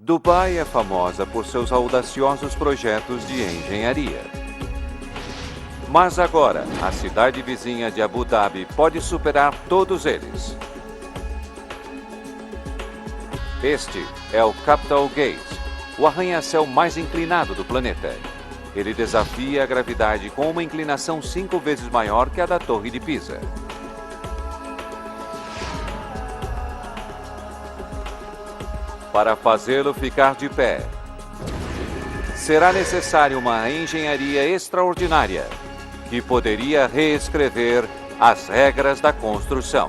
Dubai é famosa por seus audaciosos projetos de engenharia. Mas agora, a cidade vizinha de Abu Dhabi pode superar todos eles. Este é o Capital Gate, o arranha-céu mais inclinado do planeta. Ele desafia a gravidade com uma inclinação 5 vezes maior que a da Torre de Pisa. Para fazê-lo ficar de pé, será necessária uma engenharia extraordinária que poderia reescrever as regras da construção.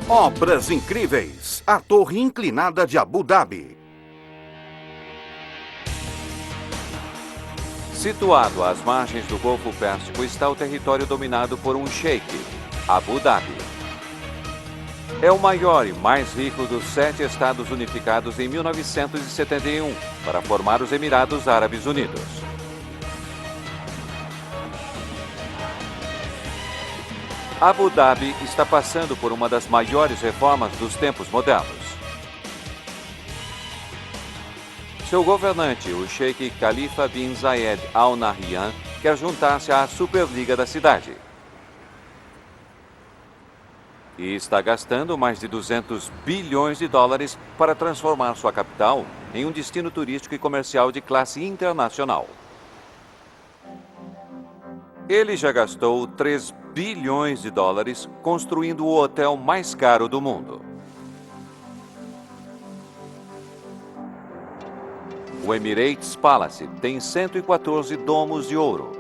Obras incríveis! A Torre Inclinada de Abu Dhabi. Situado às margens do Golfo Pérsico está o território dominado por um sheik, Abu Dhabi. É o maior e mais rico dos 7 estados unificados em 1971 para formar os Emirados Árabes Unidos. Abu Dhabi está passando por uma das maiores reformas dos tempos modernos. Seu governante, o Sheikh Khalifa bin Zayed Al Nahyan, quer juntar-se à Superliga da cidade. E está gastando mais de 200 bilhões de dólares para transformar sua capital em um destino turístico e comercial de classe internacional. Ele já gastou 3 bilhões de dólares construindo o hotel mais caro do mundo. O Emirates Palace tem 114 domos de ouro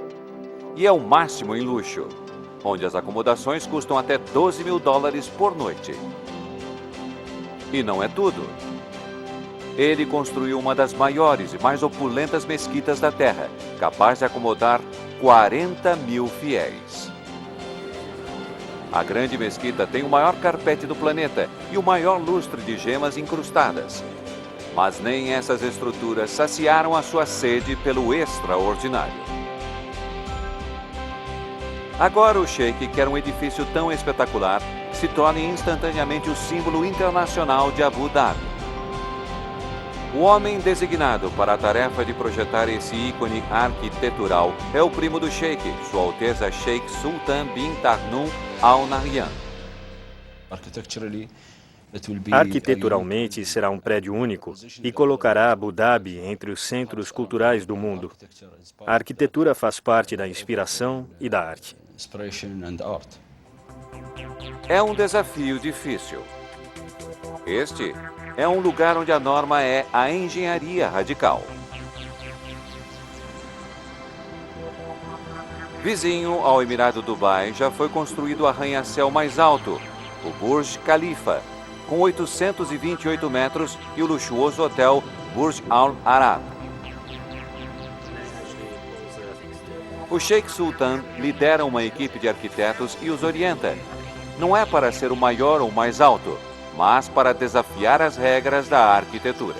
e é o máximo em luxo, onde as acomodações custam até 12 mil dólares por noite. E não é tudo. Ele construiu uma das maiores e mais opulentas mesquitas da Terra, capaz de acomodar 40 mil fiéis. A grande mesquita tem o maior carpete do planeta e o maior lustre de gemas incrustadas. Mas nem essas estruturas saciaram a sua sede pelo extraordinário. Agora o Sheik quer um edifício tão espetacular que se torne instantaneamente o símbolo internacional de Abu Dhabi. O homem designado para a tarefa de projetar esse ícone arquitetural é o primo do Sheik, Sua Alteza Sheikh Sultan bin Tarnum Al Nahyan. Arquiteturalmente, será um prédio único e colocará Abu Dhabi entre os centros culturais do mundo. A arquitetura faz parte da inspiração e da arte. É um desafio difícil. Este é um lugar onde a norma é a engenharia radical. Vizinho ao Emirado Dubai, já foi construído o arranha-céu mais alto, o Burj Khalifa, com 828 metros, e o luxuoso hotel Burj Al Arab. O Sheikh Sultan lidera uma equipe de arquitetos e os orienta. Não é para ser o maior ou mais alto, mas para desafiar as regras da arquitetura.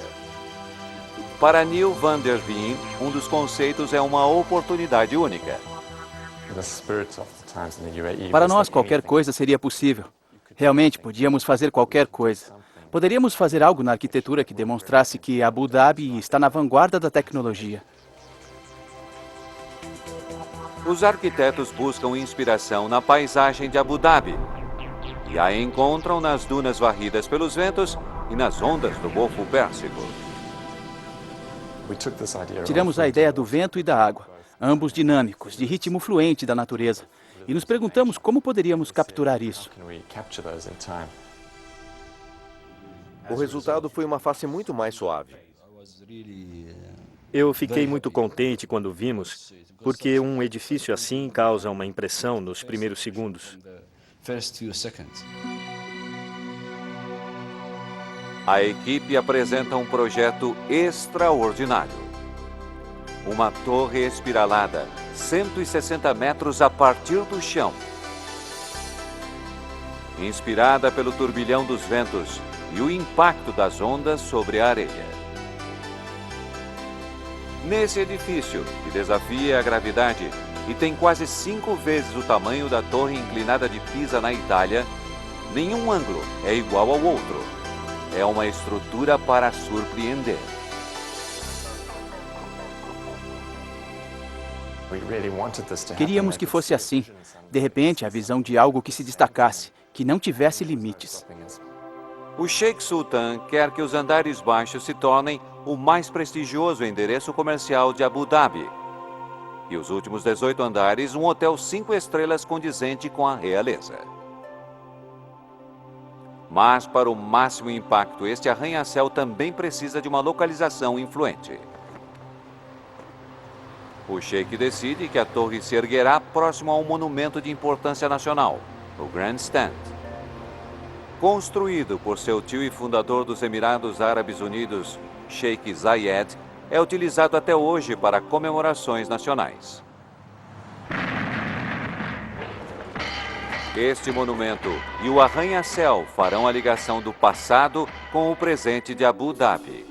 Para Neil van der Veen, um dos conceitos é uma oportunidade única. Para nós, qualquer coisa seria possível. Realmente, podíamos fazer qualquer coisa. Poderíamos fazer algo na arquitetura que demonstrasse que Abu Dhabi está na vanguarda da tecnologia. Os arquitetos buscam inspiração na paisagem de Abu Dhabi e a encontram nas dunas varridas pelos ventos e nas ondas do Golfo Pérsico. Tiramos a ideia do vento e da água, ambos dinâmicos, de ritmo fluente da natureza, e nos perguntamos como poderíamos capturar isso. O resultado foi uma face muito mais suave. Eu fiquei muito contente quando vimos, porque um edifício assim causa uma impressão nos primeiros segundos. A equipe apresenta um projeto extraordinário. Uma torre espiralada, 160 metros a partir do chão. Inspirada pelo turbilhão dos ventos e o impacto das ondas sobre a areia. Nesse edifício, que desafia a gravidade e tem quase 5 vezes o tamanho da Torre Inclinada de Pisa na Itália, nenhum ângulo é igual ao outro. É uma estrutura para surpreender. Queríamos que fosse assim. De repente, a visão de algo que se destacasse, que não tivesse limites. O Sheikh Sultan quer que os andares baixos se tornem o mais prestigioso endereço comercial de Abu Dhabi. E os últimos 18 andares, um hotel 5 estrelas condizente com a realeza. Mas, para o máximo impacto, este arranha-céu também precisa de uma localização influente. O Sheikh decide que a torre se erguerá próximo a um monumento de importância nacional, o Grand Stand. Construído por seu tio e fundador dos Emirados Árabes Unidos, Sheikh Zayed, é utilizado até hoje para comemorações nacionais. Este monumento e o arranha-céu farão a ligação do passado com o presente de Abu Dhabi.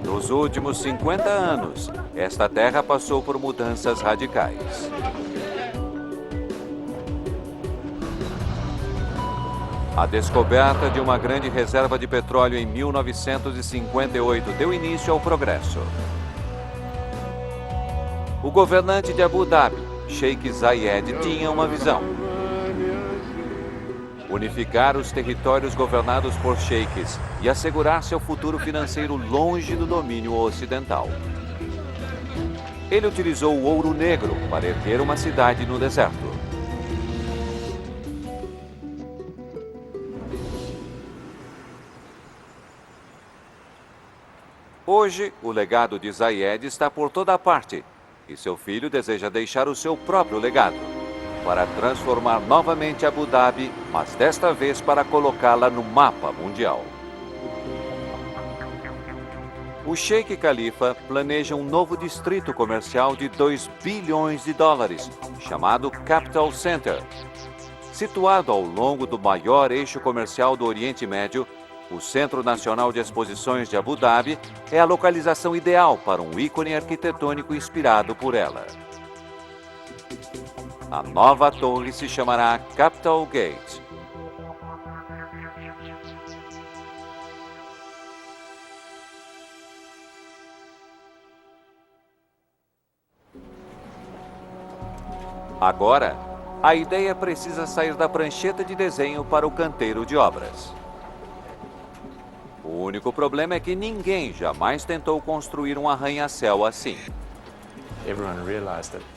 Nos últimos 50 anos, esta terra passou por mudanças radicais. A descoberta de uma grande reserva de petróleo em 1958 deu início ao progresso. O governante de Abu Dhabi, Sheikh Zayed, tinha uma visão: unificar os territórios governados por sheiks e assegurar seu futuro financeiro longe do domínio ocidental. Ele utilizou o ouro negro para erguer uma cidade no deserto. Hoje, o legado de Zayed está por toda parte e seu filho deseja deixar o seu próprio legado para transformar novamente Abu Dhabi, mas desta vez para colocá-la no mapa mundial. O Sheikh Khalifa planeja um novo distrito comercial de 2 bilhões de dólares, chamado Capital Center. Situado ao longo do maior eixo comercial do Oriente Médio, o Centro Nacional de Exposições de Abu Dhabi é a localização ideal para um ícone arquitetônico inspirado por ela. A nova torre se chamará Capital Gate. Agora, a ideia precisa sair da prancheta de desenho para o canteiro de obras. O único problema é que ninguém jamais tentou construir um arranha-céu assim.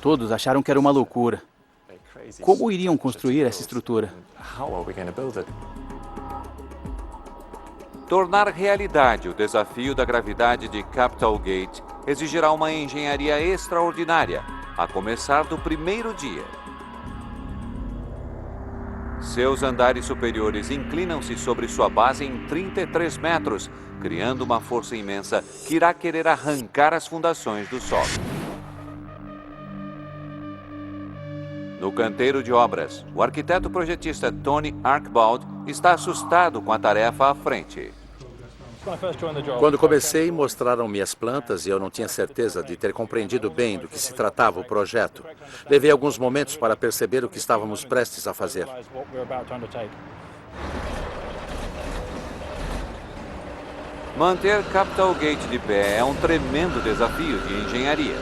Todos acharam que era uma loucura. Como iriam construir essa estrutura? Tornar realidade o desafio da gravidade de Capital Gate exigirá uma engenharia extraordinária, a começar do primeiro dia. Seus andares superiores inclinam-se sobre sua base em 33 metros, criando uma força imensa que irá querer arrancar as fundações do solo. No canteiro de obras, o arquiteto projetista Tony Archibald está assustado com a tarefa à frente. Quando comecei, mostraram-me as plantas e eu não tinha certeza de ter compreendido bem do que se tratava o projeto. Levei alguns momentos para perceber o que estávamos prestes a fazer. Manter Capital Gate de pé é um tremendo desafio de engenharia.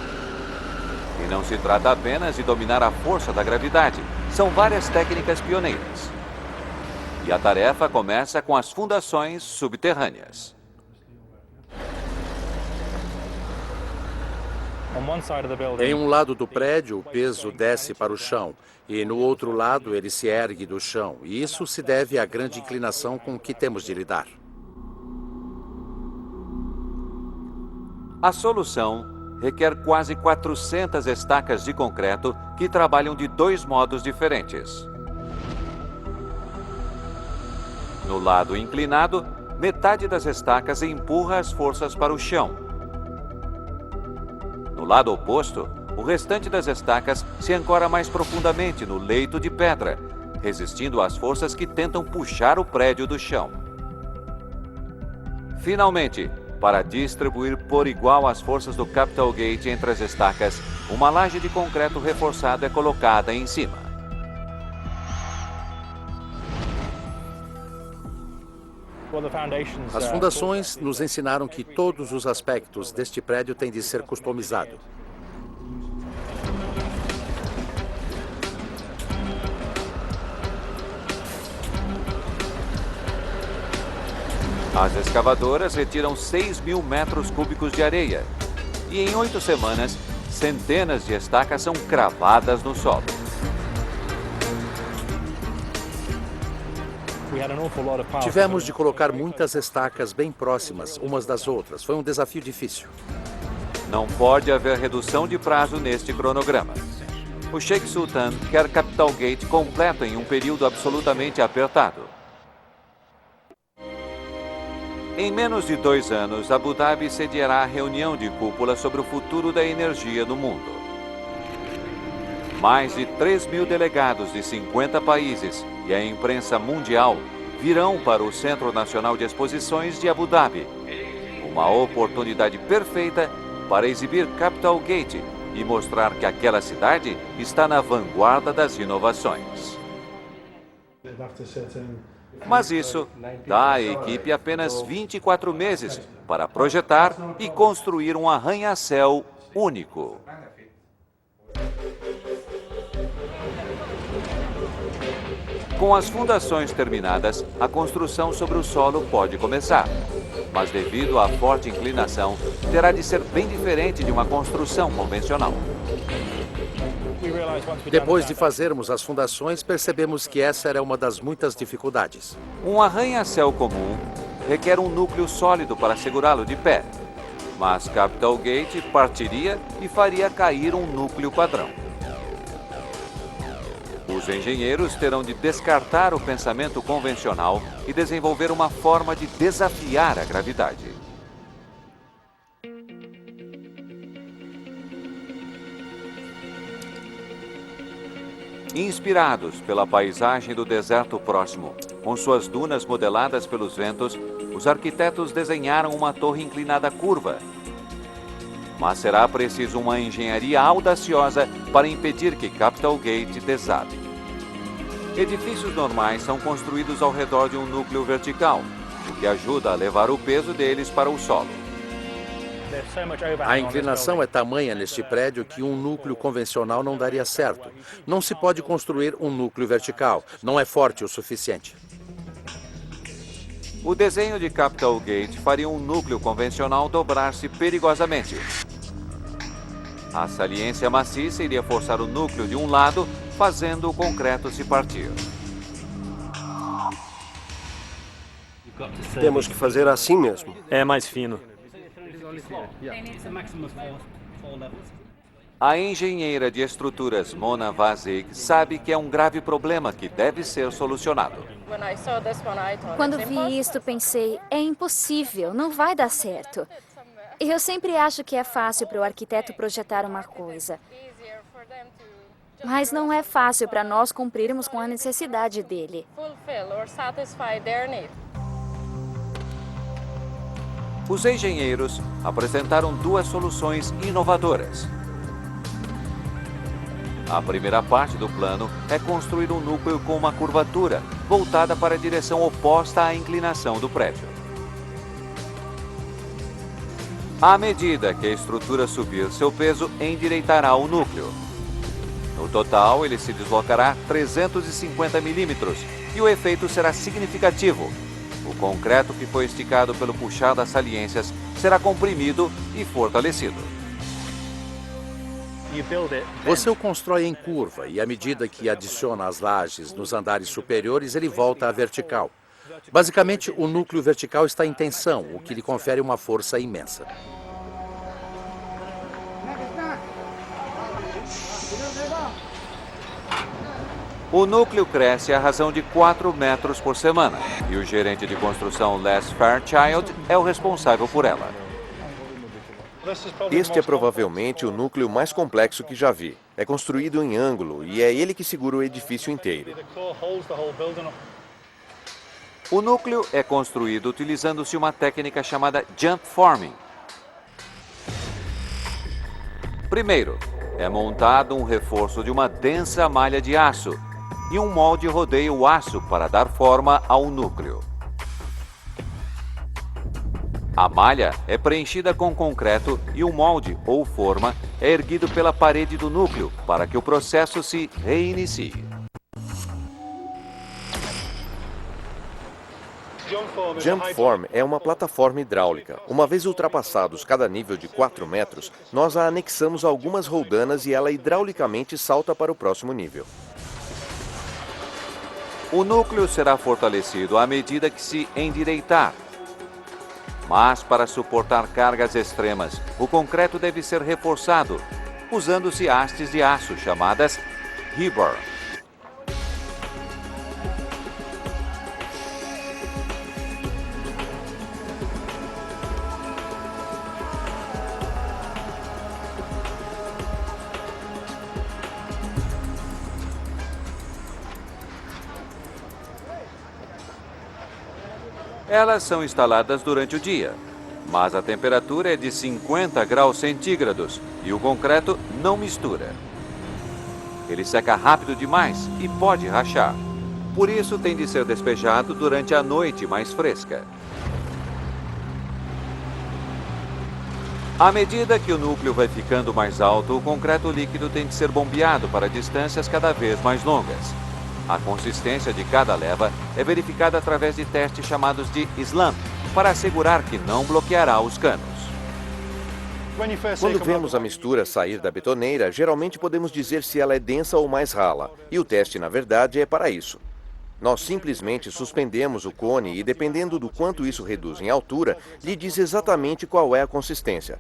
E não se trata apenas de dominar a força da gravidade. São várias técnicas pioneiras. E a tarefa começa com as fundações subterrâneas. Em um lado do prédio, o peso desce para o chão, e no outro lado ele se ergue do chão. E isso se deve à grande inclinação com que temos de lidar. A solução requer quase 400 estacas de concreto que trabalham de 2 modos diferentes. No lado inclinado, metade das estacas empurra as forças para o chão. No lado oposto, o restante das estacas se ancora mais profundamente no leito de pedra, resistindo às forças que tentam puxar o prédio do chão. Finalmente, para distribuir por igual as forças do Capital Gate entre as estacas, uma laje de concreto reforçado é colocada em cima. As fundações nos ensinaram que todos os aspectos deste prédio têm de ser customizados. As escavadoras retiram 6.000 metros cúbicos de areia e em 8 semanas, centenas de estacas são cravadas no solo. Tivemos de colocar muitas estacas bem próximas umas das outras. Foi um desafio difícil. Não pode haver redução de prazo neste cronograma. O Sheikh Sultan quer Capital Gate completo em um período absolutamente apertado. Em menos de 2 anos, Abu Dhabi sediará a reunião de cúpula sobre o futuro da energia no mundo. Mais de 3.000 delegados de 50 países e a imprensa mundial virão para o Centro Nacional de Exposições de Abu Dhabi. Uma oportunidade perfeita para exibir Capital Gate e mostrar que aquela cidade está na vanguarda das inovações. Mas isso dá à equipe apenas 24 meses para projetar e construir um arranha-céu único. Com as fundações terminadas, a construção sobre o solo pode começar. Mas devido à forte inclinação, terá de ser bem diferente de uma construção convencional. Depois de fazermos as fundações, percebemos que essa era uma das muitas dificuldades. Um arranha-céu comum requer um núcleo sólido para segurá-lo de pé. Mas Capital Gate partiria e faria cair um núcleo padrão. Os engenheiros terão de descartar o pensamento convencional e desenvolver uma forma de desafiar a gravidade. Inspirados pela paisagem do deserto próximo, com suas dunas modeladas pelos ventos, os arquitetos desenharam uma torre inclinada curva. Mas será preciso uma engenharia audaciosa para impedir que Capital Gate desabe. Edifícios normais são construídos ao redor de um núcleo vertical, o que ajuda a levar o peso deles para o solo. A inclinação é tamanha neste prédio que um núcleo convencional não daria certo. Não se pode construir um núcleo vertical. Não é forte o suficiente. O desenho de Capital Gate faria um núcleo convencional dobrar-se perigosamente. A saliência maciça iria forçar o núcleo de um lado, fazendo o concreto se partir. Temos que fazer assim mesmo. É mais fino. A engenheira de estruturas Mona Vazig sabe que é um grave problema que deve ser solucionado. Quando vi isto, pensei, é impossível, não vai dar certo. Eu sempre acho que é fácil para o arquiteto projetar uma coisa. Mas não é fácil para nós cumprirmos com a necessidade dele. Os engenheiros apresentaram 2 soluções inovadoras. A primeira parte do plano é construir um núcleo com uma curvatura, voltada para a direção oposta à inclinação do prédio. À medida que a estrutura subir, seu peso endireitará o núcleo. No total, ele se deslocará 350 milímetros e o efeito será significativo. O concreto que foi esticado pelo puxar das saliências será comprimido e fortalecido. Você o constrói em curva e, à medida que adiciona as lajes nos andares superiores, ele volta à vertical. Basicamente, o núcleo vertical está em tensão, o que lhe confere uma força imensa. O núcleo cresce à razão de 4 metros por semana e o gerente de construção Les Fairchild é o responsável por ela. Este é provavelmente o núcleo mais complexo que já vi. É construído em ângulo e é ele que segura o edifício inteiro. O núcleo é construído utilizando-se uma técnica chamada jump forming. Primeiro, é montado um reforço de uma densa malha de aço e um molde rodeia o aço para dar forma ao núcleo. A malha é preenchida com concreto e o molde, ou forma, é erguido pela parede do núcleo para que o processo se reinicie. Jump Form é uma plataforma hidráulica. Uma vez ultrapassados cada nível de 4 metros, nós a anexamos a algumas roldanas e ela hidraulicamente salta para o próximo nível. O núcleo será fortalecido à medida que se endireitar. Mas para suportar cargas extremas, o concreto deve ser reforçado, usando-se hastes de aço chamadas rebar. Elas são instaladas durante o dia, mas a temperatura é de 50 graus centígrados e o concreto não mistura. Ele seca rápido demais e pode rachar. Por isso tem de ser despejado durante a noite mais fresca. À medida que o núcleo vai ficando mais alto, o concreto líquido tem de ser bombeado para distâncias cada vez mais longas. A consistência de cada leva é verificada através de testes chamados de slump, para assegurar que não bloqueará os canos. Quando vemos a mistura sair da betoneira, geralmente podemos dizer se ela é densa ou mais rala, e o teste, na verdade, é para isso. Nós simplesmente suspendemos o cone e, dependendo do quanto isso reduz em altura, lhe diz exatamente qual é a consistência.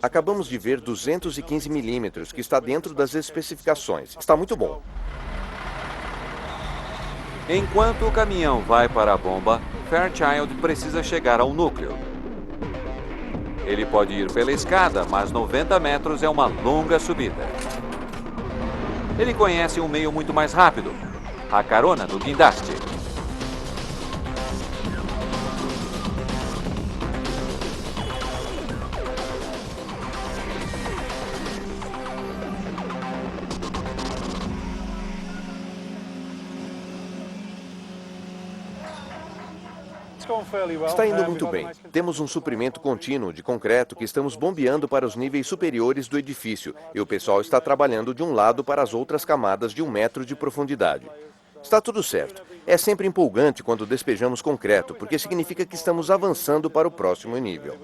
Acabamos de ver 215 milímetros, que está dentro das especificações. Está muito bom. Enquanto o caminhão vai para a bomba, Fairchild precisa chegar ao núcleo. Ele pode ir pela escada, mas 90 metros é uma longa subida. Ele conhece um meio muito mais rápido, a carona do guindaste. Está indo muito bem. Temos um suprimento contínuo de concreto que estamos bombeando para os níveis superiores do edifício e o pessoal está trabalhando de um lado para as outras camadas de 1 metro de profundidade. Está tudo certo. É sempre empolgante quando despejamos concreto, porque significa que estamos avançando para o próximo nível.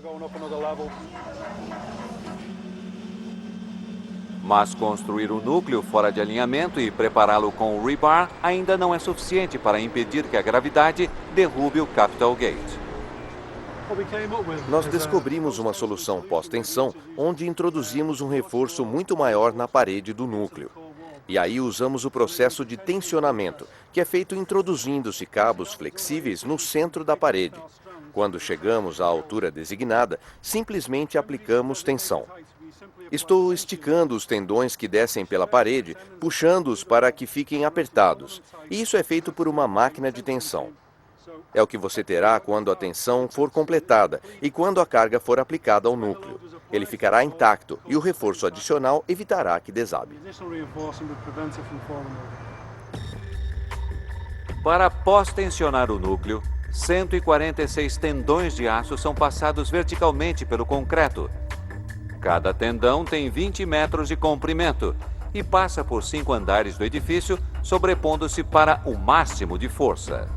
Mas construir o núcleo fora de alinhamento e prepará-lo com o rebar ainda não é suficiente para impedir que a gravidade derrube o Capitol Gate. Nós descobrimos uma solução pós-tensão, onde introduzimos um reforço muito maior na parede do núcleo. E aí usamos o processo de tensionamento, que é feito introduzindo-se cabos flexíveis no centro da parede. Quando chegamos à altura designada, simplesmente aplicamos tensão. Estou esticando os tendões que descem pela parede, puxando-os para que fiquem apertados. E isso é feito por uma máquina de tensão. É o que você terá quando a tensão for completada e quando a carga for aplicada ao núcleo. Ele ficará intacto e o reforço adicional evitará que desabe. Para pós-tensionar o núcleo, 146 tendões de aço são passados verticalmente pelo concreto. Cada tendão tem 20 metros de comprimento e passa por 5 andares do edifício, sobrepondo-se para o máximo de força.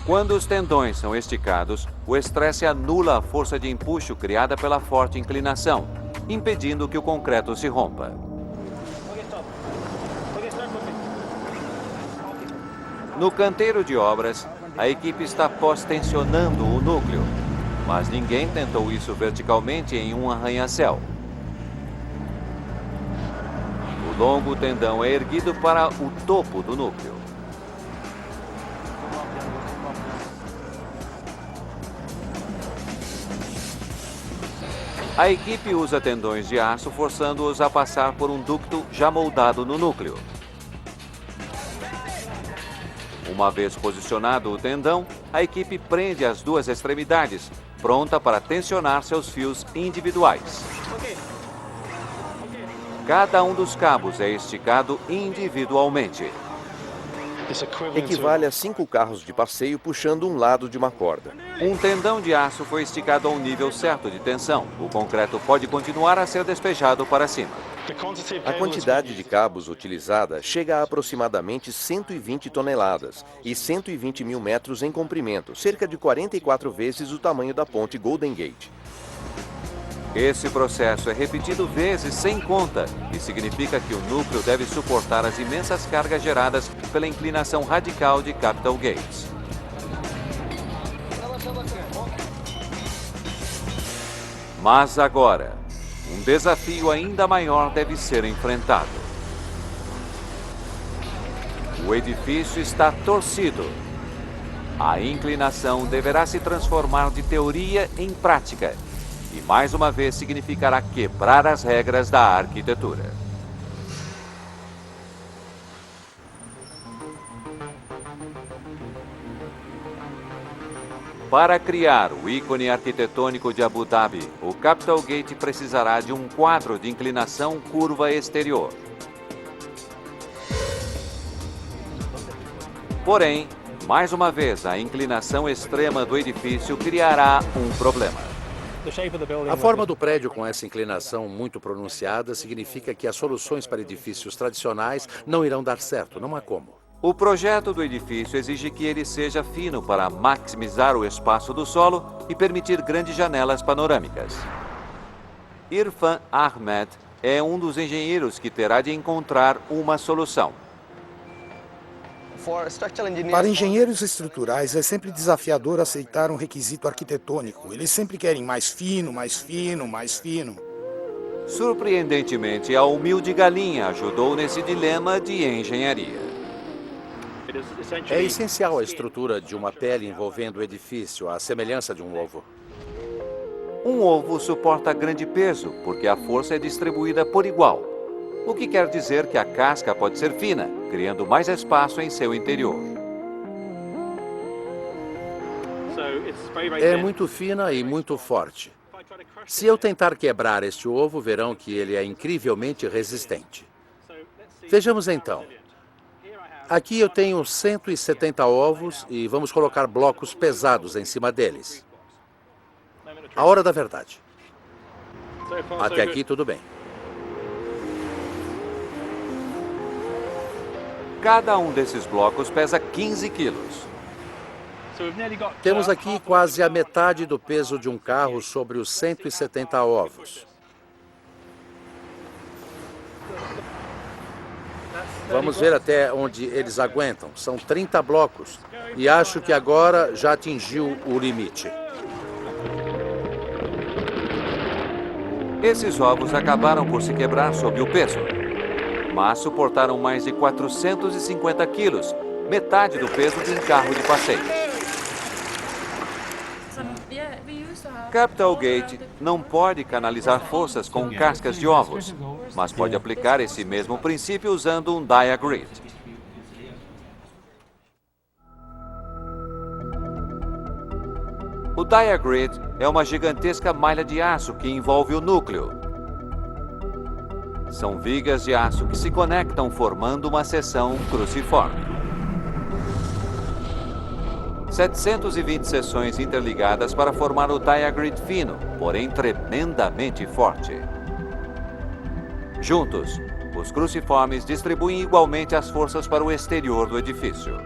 Quando os tendões são esticados, o estresse anula a força de empuxo criada pela forte inclinação, impedindo que o concreto se rompa. No canteiro de obras, a equipe está pós-tensionando o núcleo, mas ninguém tentou isso verticalmente em um arranha-céu. O longo tendão é erguido para o topo do núcleo. A equipe usa tendões de aço, forçando-os a passar por um ducto já moldado no núcleo. Uma vez posicionado o tendão, a equipe prende as duas extremidades, pronta para tensionar seus fios individuais. Cada um dos cabos é esticado individualmente. Equivale a 5 carros de passeio puxando um lado de uma corda. Um tendão de aço foi esticado ao nível certo de tensão. O concreto pode continuar a ser despejado para cima. A quantidade de cabos utilizada chega a aproximadamente 120 toneladas e 120 mil metros em comprimento, cerca de 44 vezes o tamanho da ponte Golden Gate. Esse processo é repetido vezes sem conta e significa que o núcleo deve suportar as imensas cargas geradas pela inclinação radical de Capital Gates. Mas agora, um desafio ainda maior deve ser enfrentado. O edifício está torcido. A inclinação deverá se transformar de teoria em prática. E mais uma vez significará quebrar as regras da arquitetura. Para criar o ícone arquitetônico de Abu Dhabi, o Capital Gate precisará de um quadro de inclinação curva exterior. Porém, mais uma vez, a inclinação extrema do edifício criará um problema. A forma do prédio com essa inclinação muito pronunciada significa que as soluções para edifícios tradicionais não irão dar certo, não há como. O projeto do edifício exige que ele seja fino para maximizar o espaço do solo e permitir grandes janelas panorâmicas. Irfan Ahmed é um dos engenheiros que terá de encontrar uma solução. Para engenheiros estruturais, é sempre desafiador aceitar um requisito arquitetônico. Eles sempre querem mais fino, mais fino, mais fino. Surpreendentemente, a humilde galinha ajudou nesse dilema de engenharia. É essencial a estrutura de uma pele envolvendo o edifício, à semelhança de um ovo. Um ovo suporta grande peso, porque a força é distribuída por igual. O que quer dizer que a casca pode ser fina, criando mais espaço em seu interior. É muito fina e muito forte. Se eu tentar quebrar este ovo, verão que ele é incrivelmente resistente. Vejamos então. Aqui eu tenho 170 ovos e vamos colocar blocos pesados em cima deles. A hora da verdade. Até aqui tudo bem. Cada um desses blocos pesa 15 quilos. Temos aqui quase a metade do peso de um carro sobre os 170 ovos. Vamos ver até onde eles aguentam. São 30 blocos. E acho que agora já atingiu o limite. Esses ovos acabaram por se quebrar sob o peso, mas suportaram mais de 450 quilos, metade do peso de um carro de passeio. Capital Gate não pode canalizar forças com cascas de ovos, mas pode aplicar esse mesmo princípio usando um Dia-Grid. O Dia-Grid é uma gigantesca malha de aço que envolve o núcleo. São vigas de aço que se conectam formando uma seção cruciforme. 720 seções interligadas para formar o Dia-Grid fino, porém tremendamente forte. Juntos, os cruciformes distribuem igualmente as forças para o exterior do edifício.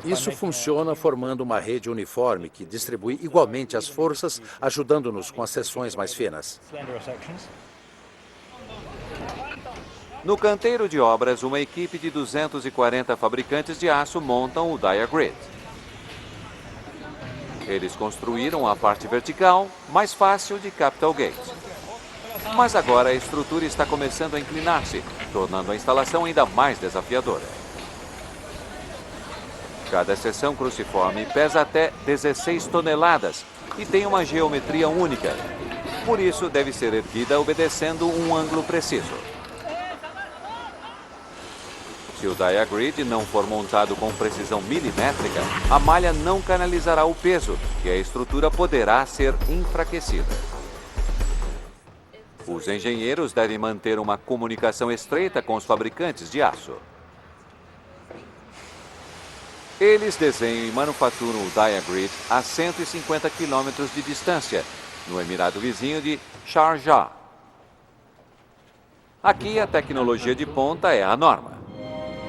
Isso funciona formando uma rede uniforme que distribui igualmente as forças, ajudando-nos com as seções mais finas. No canteiro de obras, uma equipe de 240 fabricantes de aço montam o Dia-Grid. Eles construíram a parte vertical, mais fácil, de Capital Gate. Mas agora a estrutura está começando a inclinar-se, tornando a instalação ainda mais desafiadora. Cada seção cruciforme pesa até 16 toneladas e tem uma geometria única. Por isso, deve ser erguida obedecendo um ângulo preciso. Se o diagrid não for montado com precisão milimétrica, a malha não canalizará o peso e a estrutura poderá ser enfraquecida. Os engenheiros devem manter uma comunicação estreita com os fabricantes de aço. Eles desenham e manufaturam o diagrid a 150 quilômetros de distância, no emirado vizinho de Sharjah. Aqui, a tecnologia de ponta é a norma.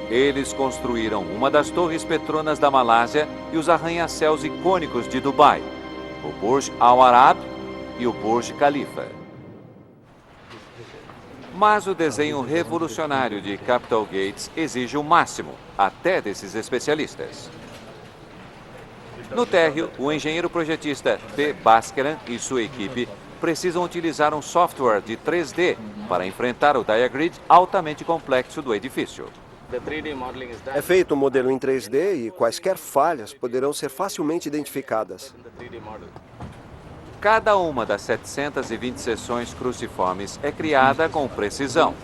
Eles construíram uma das torres Petronas da Malásia e os arranha-céus icônicos de Dubai, o Burj Al Arab e o Burj Khalifa. Mas o desenho revolucionário de Capital Gates exige o máximo, até desses especialistas. No térreo, o engenheiro projetista P. Bhaskaran e sua equipe precisam utilizar um software de 3D para enfrentar o diagrid altamente complexo do edifício. É feito um modelo em 3D e quaisquer falhas poderão ser facilmente identificadas. Cada uma das 720 seções cruciformes é criada com precisão.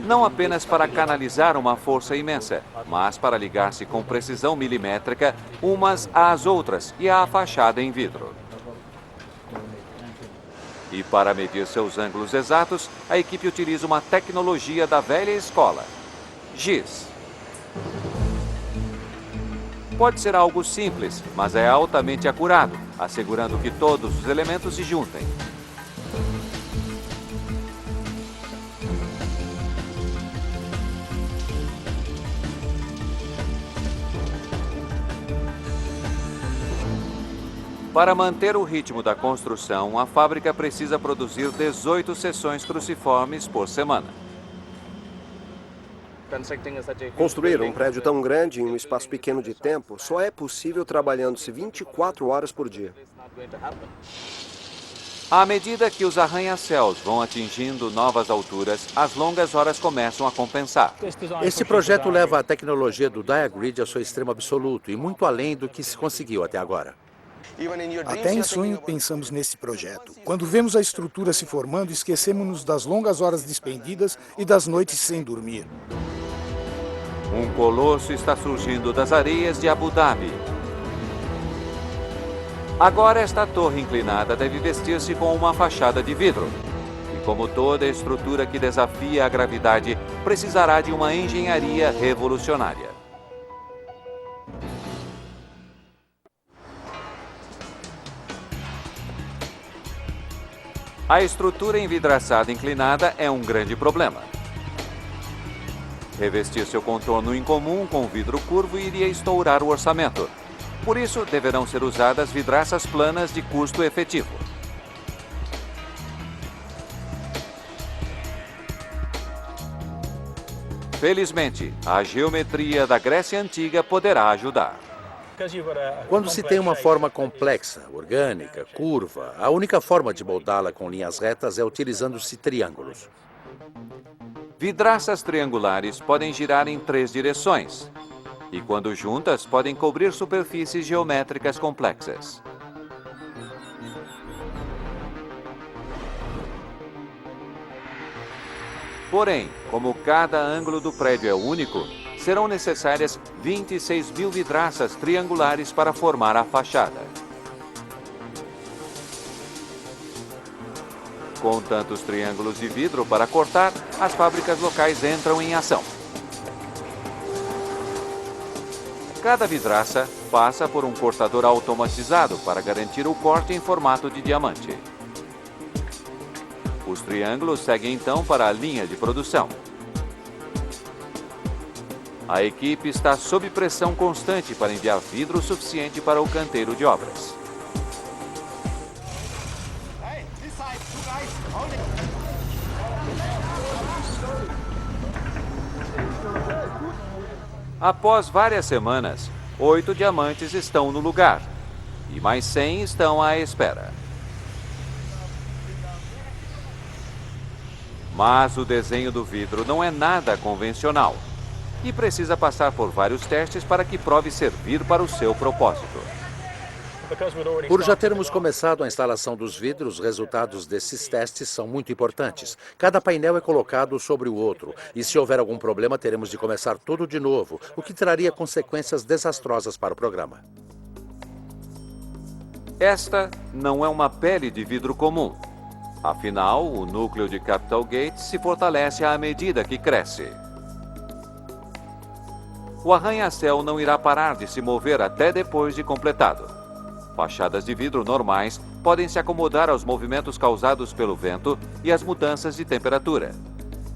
Não apenas para canalizar uma força imensa, mas para ligar-se com precisão milimétrica umas às outras e à fachada em vidro. E para medir seus ângulos exatos, a equipe utiliza uma tecnologia da velha escola, giz. Pode ser algo simples, mas é altamente acurado, assegurando que todos os elementos se juntem. Para manter o ritmo da construção, a fábrica precisa produzir 18 seções cruciformes por semana. Construir um prédio tão grande em um espaço pequeno de tempo só é possível trabalhando-se 24 horas por dia. À medida que os arranha-céus vão atingindo novas alturas, as longas horas começam a compensar. Esse projeto leva a tecnologia do diagrid ao seu extremo absoluto e muito além do que se conseguiu até agora. Até em sonho pensamos nesse projeto. Quando vemos a estrutura se formando, esquecemos-nos das longas horas despendidas e das noites sem dormir. Um colosso está surgindo das areias de Abu Dhabi. Agora esta torre inclinada deve vestir-se com uma fachada de vidro. E como toda estrutura que desafia a gravidade, precisará de uma engenharia revolucionária. A estrutura envidraçada inclinada é um grande problema. Revestir seu contorno incomum com vidro curvo iria estourar o orçamento. Por isso, deverão ser usadas vidraças planas de custo efetivo. Felizmente, a geometria da Grécia Antiga poderá ajudar. Quando se tem uma forma complexa, orgânica, curva, a única forma de moldá-la com linhas retas é utilizando-se triângulos. Vidraças triangulares podem girar em 3 direções e, quando juntas, podem cobrir superfícies geométricas complexas. Porém, como cada ângulo do prédio é único, serão necessárias 26 mil vidraças triangulares para formar a fachada. Com tantos triângulos de vidro para cortar, as fábricas locais entram em ação. Cada vidraça passa por um cortador automatizado para garantir o corte em formato de diamante. Os triângulos seguem então para a linha de produção. A equipe está sob pressão constante para enviar vidro suficiente para o canteiro de obras. Após várias semanas, 8 diamantes estão no lugar e mais 100 estão à espera. Mas o desenho do vidro não é nada convencional. e precisa passar por vários testes para que prove servir para o seu propósito. Por já termos começado a instalação dos vidros, os resultados desses testes são muito importantes. Cada painel é colocado sobre o outro, e se houver algum problema, teremos de começar tudo de novo, o que traria consequências desastrosas para o programa. Esta não é uma pele de vidro comum. Afinal, o núcleo de Capital Gates se fortalece à medida que cresce. O arranha-céu não irá parar de se mover até depois de completado. Fachadas de vidro normais podem se acomodar aos movimentos causados pelo vento e às mudanças de temperatura.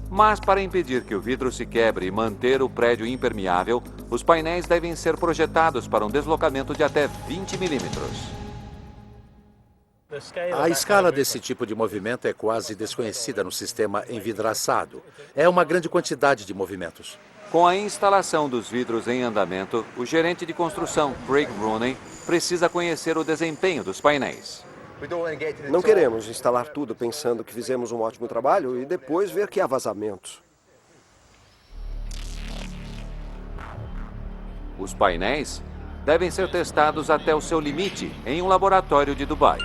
Mas para impedir que o vidro se quebre e manter o prédio impermeável, os painéis devem ser projetados para um deslocamento de até 20 milímetros. A escala desse tipo de movimento é quase desconhecida no sistema envidraçado. É uma grande quantidade de movimentos. Com a instalação dos vidros em andamento, o gerente de construção, Craig Rooney, precisa conhecer o desempenho dos painéis. Não queremos instalar tudo pensando que fizemos um ótimo trabalho e depois ver que há vazamentos. Os painéis devem ser testados até o seu limite em um laboratório de Dubai.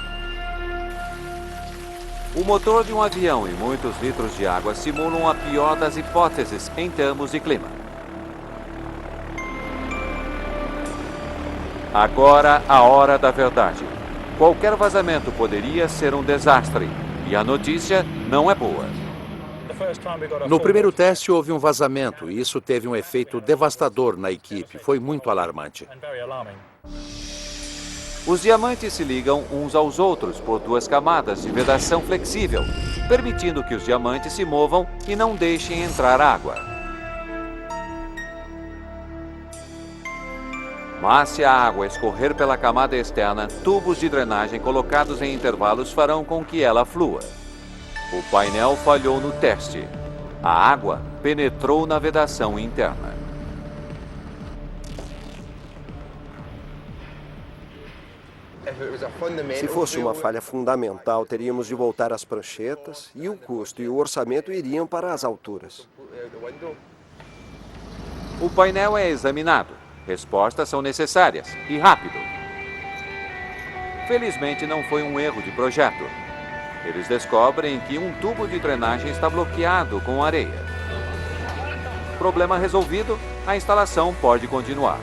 O motor de um avião e muitos litros de água simulam a pior das hipóteses em termos de clima. Agora a hora da verdade. Qualquer vazamento poderia ser um desastre, e a notícia não é boa. No primeiro teste houve um vazamento e isso teve um efeito devastador na equipe. Foi muito alarmante. Os diamantes se ligam uns aos outros por duas camadas de vedação flexível, permitindo que os diamantes se movam e não deixem entrar água. Mas se a água escorrer pela camada externa, tubos de drenagem colocados em intervalos farão com que ela flua. O painel falhou no teste. A água penetrou na vedação interna. Se fosse uma falha fundamental, teríamos de voltar às pranchetas e o custo e o orçamento iriam para as alturas. O painel é examinado. Respostas são necessárias e rápido. Felizmente não foi um erro de projeto. Eles descobrem que um tubo de drenagem está bloqueado com areia. Problema resolvido, a instalação pode continuar.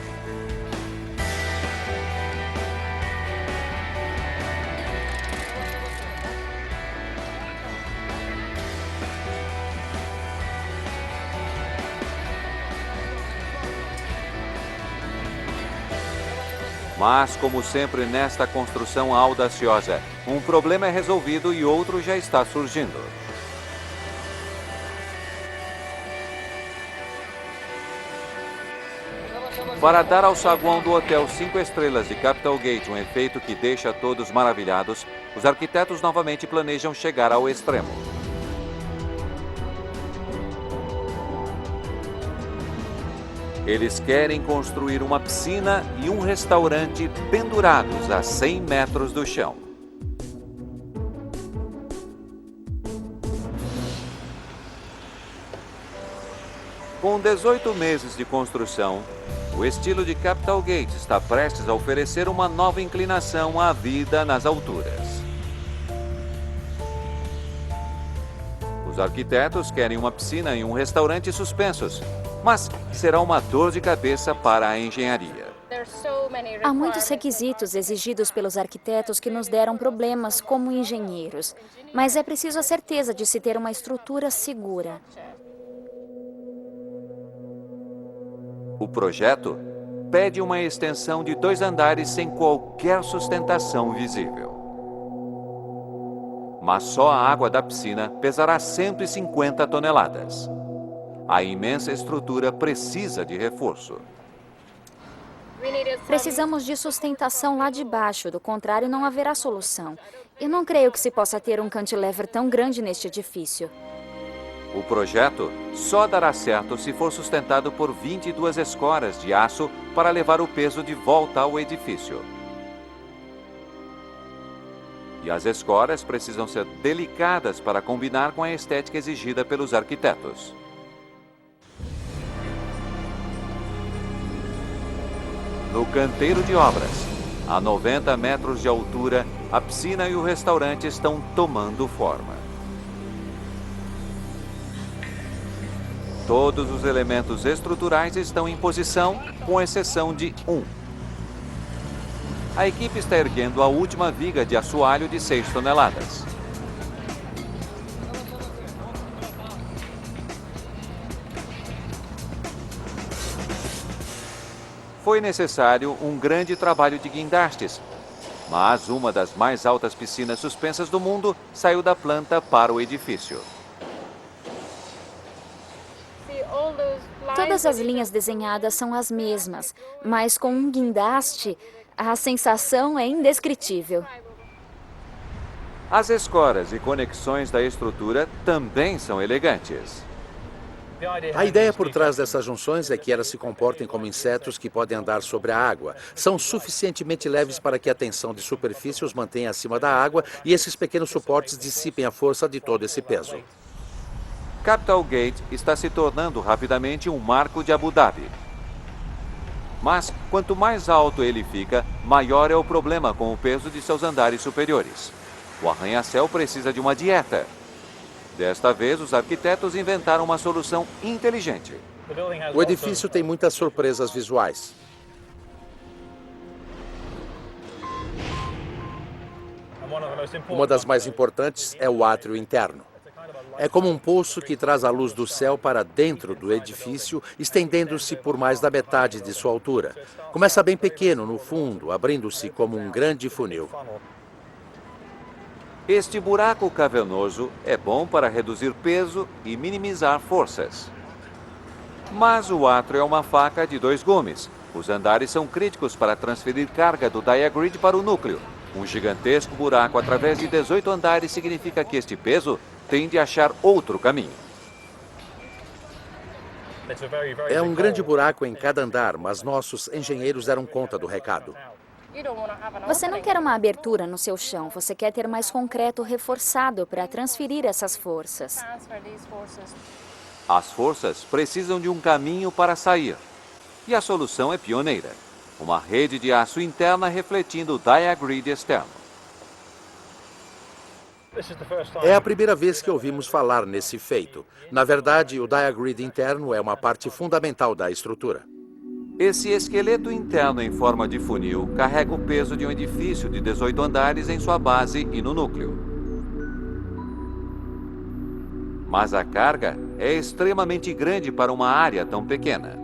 Mas, como sempre nesta construção audaciosa, um problema é resolvido e outro já está surgindo. Para dar ao saguão do Hotel 5 Estrelas de Capital Gate um efeito que deixa todos maravilhados, os arquitetos novamente planejam chegar ao extremo. Eles querem construir uma piscina e um restaurante pendurados a 100 metros do chão. Com 18 meses de construção, o estilo de Capital Gate está prestes a oferecer uma nova inclinação à vida nas alturas. Os arquitetos querem uma piscina e um restaurante suspensos, mas será uma dor de cabeça para a engenharia. Há muitos requisitos exigidos pelos arquitetos que nos deram problemas como engenheiros, mas é preciso a certeza de se ter uma estrutura segura. O projeto pede uma extensão de 2 andares sem qualquer sustentação visível. Mas só a água da piscina pesará 150 toneladas. A imensa estrutura precisa de reforço. Precisamos de sustentação lá de baixo, do contrário não haverá solução. Eu não creio que se possa ter um cantilever tão grande neste edifício. O projeto só dará certo se for sustentado por 22 escoras de aço para levar o peso de volta ao edifício. E as escoras precisam ser delicadas para combinar com a estética exigida pelos arquitetos. No canteiro de obras, a 90 metros de altura, a piscina e o restaurante estão tomando forma. Todos os elementos estruturais estão em posição, com exceção de um. A equipe está erguendo a última viga de assoalho de 6 toneladas. Foi necessário um grande trabalho de guindastes, mas uma das mais altas piscinas suspensas do mundo saiu da planta para o edifício. Todas as linhas desenhadas são as mesmas, mas com um guindaste, a sensação é indescritível. As escoras e conexões da estrutura também são elegantes. A ideia por trás dessas junções é que elas se comportem como insetos que podem andar sobre a água. São suficientemente leves para que a tensão de superfície os mantenha acima da água e esses pequenos suportes dissipem a força de todo esse peso. Capital Gate está se tornando rapidamente um marco de Abu Dhabi. Mas, quanto mais alto ele fica, maior é o problema com o peso de seus andares superiores. O arranha-céu precisa de uma dieta. Desta vez, os arquitetos inventaram uma solução inteligente. O edifício tem muitas surpresas visuais. Uma das mais importantes é o átrio interno. É como um poço que traz a luz do céu para dentro do edifício, estendendo-se por mais da metade de sua altura. Começa bem pequeno no fundo, abrindo-se como um grande funil. Este buraco cavernoso é bom para reduzir peso e minimizar forças. Mas o átrio é uma faca de 2 gumes. Os andares são críticos para transferir carga do diagrid para o núcleo. Um gigantesco buraco através de 18 andares significa que este peso tem de achar outro caminho. É um grande buraco em cada andar, mas nossos engenheiros deram conta do recado. Você não quer uma abertura no seu chão, você quer ter mais concreto reforçado para transferir essas forças. As forças precisam de um caminho para sair. E a solução é pioneira. Uma rede de aço interna refletindo o diagrid externo. É a primeira vez que ouvimos falar nesse feito. Na verdade, o diagrid interno é uma parte fundamental da estrutura. Esse esqueleto interno em forma de funil carrega o peso de um edifício de 18 andares em sua base e no núcleo. Mas a carga é extremamente grande para uma área tão pequena.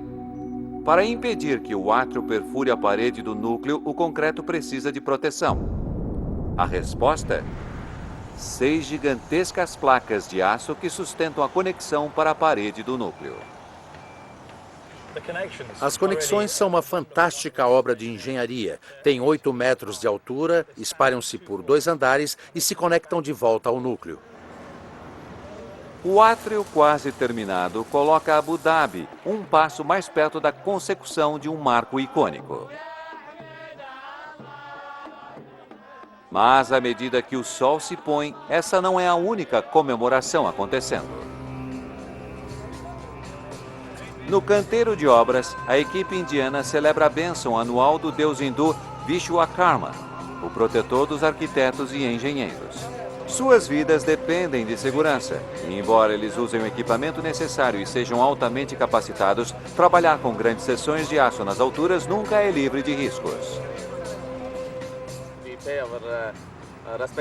Para impedir que o átrio perfure a parede do núcleo, o concreto precisa de proteção. A resposta? 6 gigantescas placas de aço que sustentam a conexão para a parede do núcleo. As conexões são uma fantástica obra de engenharia. Tem 8 metros de altura, espalham-se por 2 andares e se conectam de volta ao núcleo. O átrio quase terminado coloca Abu Dhabi um passo mais perto da consecução de um marco icônico. Mas à medida que o sol se põe, essa não é a única comemoração acontecendo. No canteiro de obras, a equipe indiana celebra a bênção anual do deus hindu Vishwakarma, o protetor dos arquitetos e engenheiros. Suas vidas dependem de segurança, e embora eles usem o equipamento necessário e sejam altamente capacitados, trabalhar com grandes seções de aço nas alturas nunca é livre de riscos.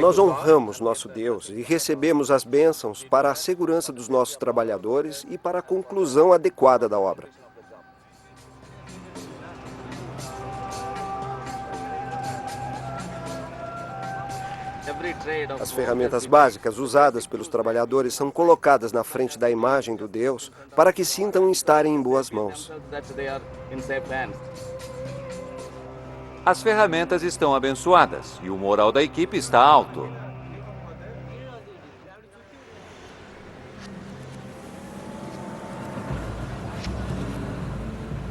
Nós honramos nosso Deus e recebemos as bênçãos para a segurança dos nossos trabalhadores e para a conclusão adequada da obra. As ferramentas básicas usadas pelos trabalhadores são colocadas na frente da imagem do Deus para que sintam estarem em boas mãos. As ferramentas estão abençoadas e o moral da equipe está alto.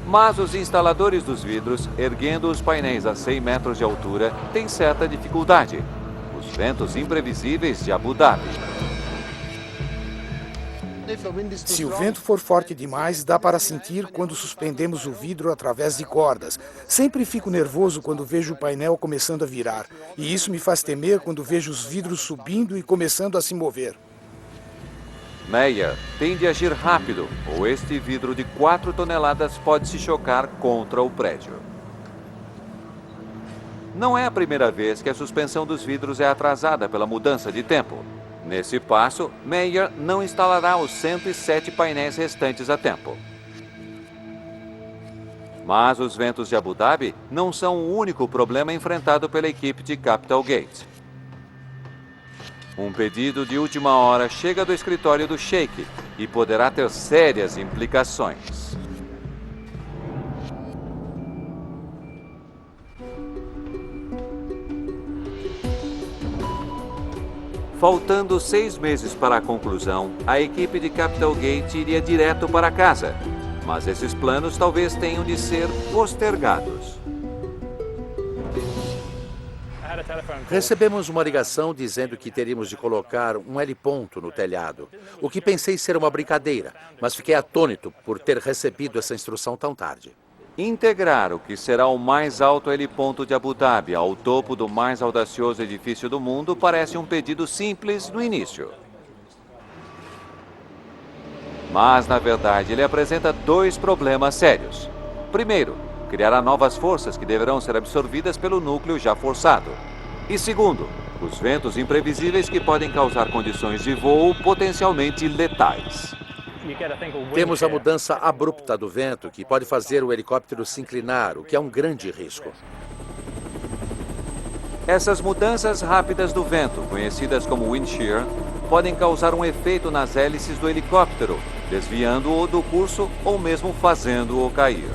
Mas os instaladores dos vidros, erguendo os painéis a 100 metros de altura, têm certa dificuldade. Os ventos imprevisíveis de Abu Dhabi. Se o vento for forte demais, dá para sentir quando suspendemos o vidro através de cordas. Sempre fico nervoso quando vejo o painel começando a virar. E isso me faz temer quando vejo os vidros subindo e começando a se mover. Meyer tende a agir rápido, ou este vidro de 4 toneladas pode se chocar contra o prédio. Não é a primeira vez que a suspensão dos vidros é atrasada pela mudança de tempo. Nesse passo, Meyer não instalará os 107 painéis restantes a tempo. Mas os ventos de Abu Dhabi não são o único problema enfrentado pela equipe de Capital Gate. Um pedido de última hora chega do escritório do Sheikh e poderá ter sérias implicações. Faltando 6 meses para a conclusão, a equipe de Capital Gate iria direto para casa. Mas esses planos talvez tenham de ser postergados. Recebemos uma ligação dizendo que teríamos de colocar um heliponto no telhado, o que pensei ser uma brincadeira, mas fiquei atônito por ter recebido essa instrução tão tarde. Integrar o que será o mais alto heliponto de Abu Dhabi ao topo do mais audacioso edifício do mundo parece um pedido simples no início. Mas, na verdade, ele apresenta 2 problemas sérios. Primeiro, criará novas forças que deverão ser absorvidas pelo núcleo já forçado. E segundo, os ventos imprevisíveis que podem causar condições de voo potencialmente letais. Temos a mudança abrupta do vento, que pode fazer o helicóptero se inclinar, o que é um grande risco. Essas mudanças rápidas do vento, conhecidas como wind shear, podem causar um efeito nas hélices do helicóptero, desviando-o do curso ou mesmo fazendo-o cair.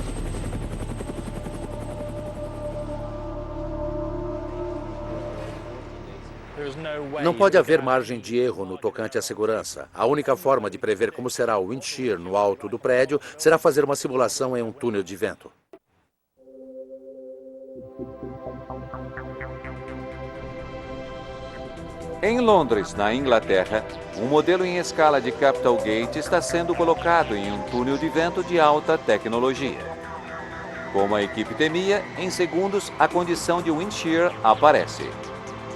Não pode haver margem de erro no tocante à segurança. A única forma de prever como será o wind shear no alto do prédio será fazer uma simulação em um túnel de vento. Em Londres, na Inglaterra, um modelo em escala de Capital Gate está sendo colocado em um túnel de vento de alta tecnologia. Como a equipe temia, em segundos a condição de wind shear aparece.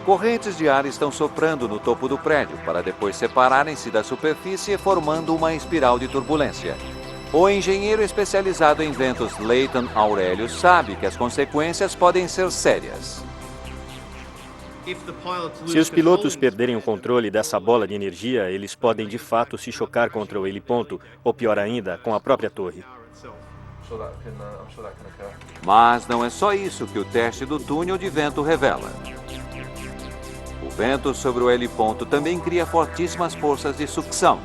Correntes de ar estão soprando no topo do prédio para depois separarem-se da superfície formando uma espiral de turbulência. O engenheiro especializado em ventos Leighton Aurelius sabe que as consequências podem ser sérias. Se os pilotos perderem o controle dessa bola de energia, eles podem de fato se chocar contra o heliponto, ou pior ainda, com a própria torre. Mas não é só isso que o teste do túnel de vento revela. O vento sobre o heliponto também cria fortíssimas forças de sucção.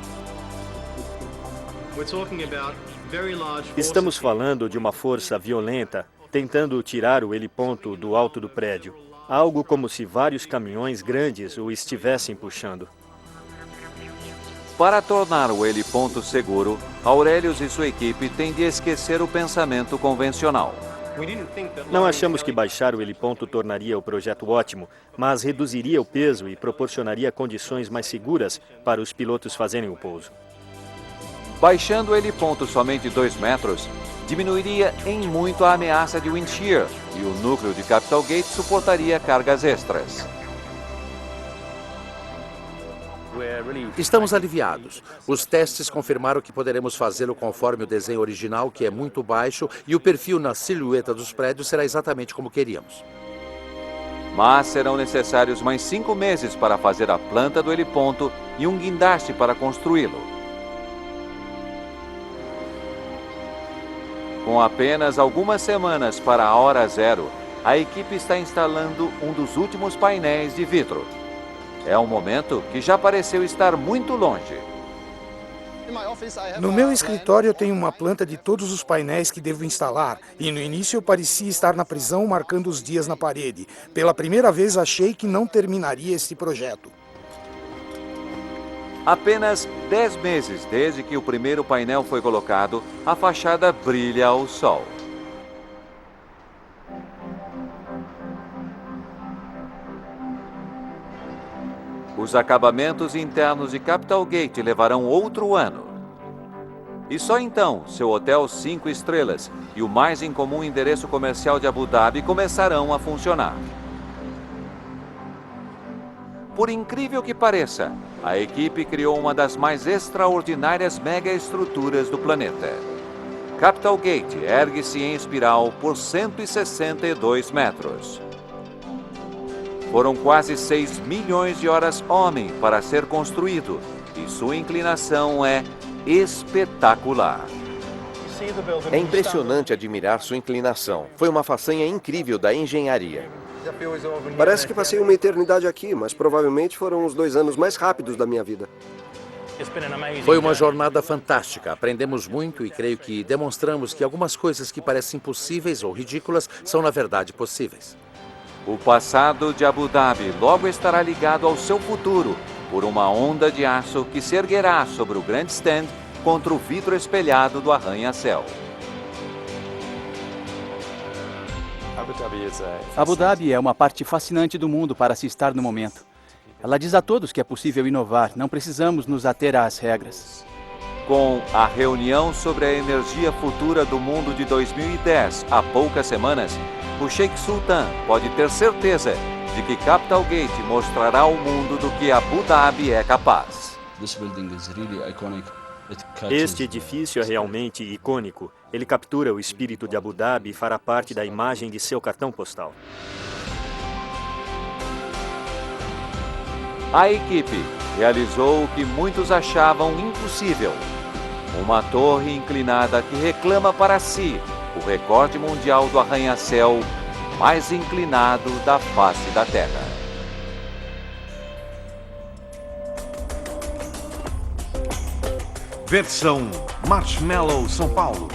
Estamos falando de uma força violenta tentando tirar o heliponto do alto do prédio. Algo como se vários caminhões grandes o estivessem puxando. Para tornar o heliponto seguro, Aurelius e sua equipe têm de esquecer o pensamento convencional. Não achamos que baixar o heliponto tornaria o projeto ótimo, mas reduziria o peso e proporcionaria condições mais seguras para os pilotos fazerem o pouso. Baixando o heliponto somente 2 metros, diminuiria em muito a ameaça de wind shear e o núcleo de Capital Gate suportaria cargas extras. Estamos aliviados. Os testes confirmaram que poderemos fazê-lo conforme o desenho original, que é muito baixo, e o perfil na silhueta dos prédios será exatamente como queríamos. Mas serão necessários mais 5 meses para fazer a planta do heliponto e um guindaste para construí-lo. Com apenas algumas semanas para a hora zero, a equipe está instalando um dos últimos painéis de vidro. É um momento que já pareceu estar muito longe. No meu escritório eu tenho uma planta de todos os painéis que devo instalar, e no início eu parecia estar na prisão marcando os dias na parede. Pela primeira vez achei que não terminaria este projeto. Apenas 10 meses desde que o primeiro painel foi colocado, a fachada brilha ao sol. Os acabamentos internos de Capital Gate levarão outro ano. E só então, seu hotel 5 estrelas e o mais incomum endereço comercial de Abu Dhabi começarão a funcionar. Por incrível que pareça, a equipe criou uma das mais extraordinárias megaestruturas do planeta. Capital Gate ergue-se em espiral por 162 metros. Foram quase 6 milhões de horas-homem para ser construído e sua inclinação é espetacular. É impressionante admirar sua inclinação. Foi uma façanha incrível da engenharia. Parece que passei uma eternidade aqui, mas provavelmente foram os 2 anos mais rápidos da minha vida. Foi uma jornada fantástica. Aprendemos muito e creio que demonstramos que algumas coisas que parecem impossíveis ou ridículas são, na verdade, possíveis. O passado de Abu Dhabi logo estará ligado ao seu futuro por uma onda de aço que se erguerá sobre o grandstand contra o vidro espelhado do arranha-céu. Abu Dhabi é uma parte fascinante do mundo para se estar no momento. Ela diz a todos que é possível inovar, não precisamos nos ater às regras. Com a reunião sobre a energia futura do mundo de 2010 há poucas semanas, o Sheikh Sultan pode ter certeza de que Capital Gate mostrará ao mundo do que Abu Dhabi é capaz. Este edifício é realmente icônico. Ele captura o espírito de Abu Dhabi e fará parte da imagem de seu cartão postal. A equipe realizou o que muitos achavam impossível. Uma torre inclinada que reclama para si o recorde mundial do arranha-céu mais inclinado da face da Terra. Versão Marshmallow São Paulo.